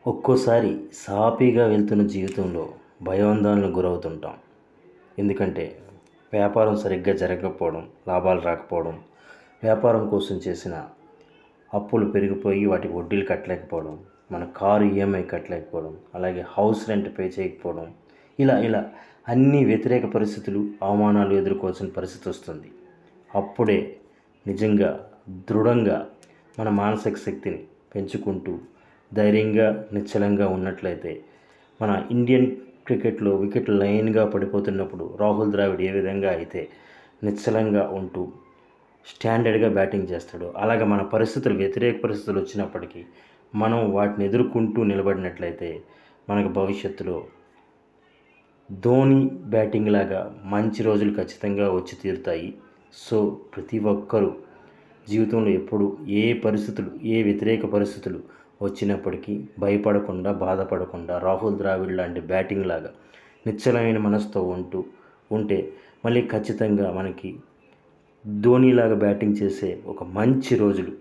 ఒక్కోసారి సాఫీగా వెళ్తున్న జీవితంలో భయాందోళనకు గురవుతుంటాం. ఎందుకంటే వ్యాపారం సరిగ్గా జరగకపోవడం, లాభాలు రాకపోవడం, వ్యాపారం కోసం చేసిన అప్పులు పెరిగిపోయి వాటికి వడ్డీలు కట్టలేకపోవడం, మన కారు ఈఎంఐ కట్టలేకపోవడం, అలాగే హౌస్ రెంట్ పే చేయకపోవడం, ఇలా అన్ని వ్యతిరేక పరిస్థితులు, అవమానాలు ఎదుర్కోవాల్సిన పరిస్థితి వస్తుంది. అప్పుడే నిజంగా దృఢంగా మన మానసిక శక్తిని పెంచుకుంటూ ధైర్యంగా నిశ్చలంగా ఉన్నట్లయితే మన ఇండియన్ క్రికెట్లో వికెట్లు లైన్గా పడిపోతున్నప్పుడు రాహుల్ ద్రావిడ్ ఏ విధంగా అయితే నిశ్చలంగా ఉంటూ స్టాండర్డ్గా బ్యాటింగ్ చేస్తాడో, అలాగే మన పరిస్థితులు వ్యతిరేక పరిస్థితులు వచ్చినప్పటికీ మనం వాటిని ఎదుర్కొంటూ నిలబడినట్లయితే మనకు భవిష్యత్తులో ధోని బ్యాటింగ్ లాగా మంచి రోజులు ఖచ్చితంగా వచ్చి తీరుతాయి. సో ప్రతి ఒక్కరూ జీవితంలో ఎప్పుడు ఏ పరిస్థితులు, ఏ వ్యతిరేక పరిస్థితులు వచ్చినప్పటికీ భయపడకుండా, బాధపడకుండా రాహుల్ ద్రావిడ్ లాంటి బ్యాటింగ్ లాగా నిశ్చలమైన మనసుతో ఉంటే మళ్ళీ ఖచ్చితంగా మనకి ధోనిలాగా బ్యాటింగ్ చేసే ఒక మంచి రోజులు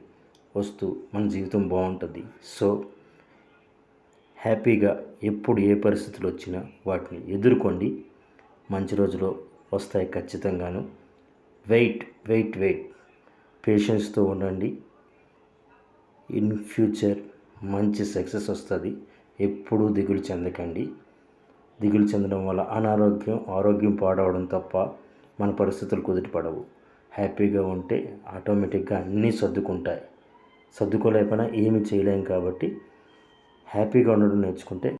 వస్తూ మన జీవితం బాగుంటుంది. సో హ్యాపీగా ఎప్పుడు ఏ పరిస్థితులు వచ్చినా వాటిని ఎదుర్కోండి. మంచి రోజులు వస్తాయి ఖచ్చితంగాను. వెయిట్ పేషెన్స్తో ఉండండి. ఇన్ ఫ్యూచర్ మంచి సక్సెస్ వస్తుంది. ఎప్పుడూ దిగులు చెందకండి. దిగులు చెందడం వల్ల ఆరోగ్యం పాడవడం తప్ప మన పరిస్థితులు కుదుటపడవు. హ్యాపీగా ఉంటే ఆటోమేటిక్గా అన్నీ సర్దుకుంటాయి. సర్దుకోలేకపోయినా ఏమీ చేయలేం కాబట్టి హ్యాపీగా ఉండడం నేర్చుకుంటే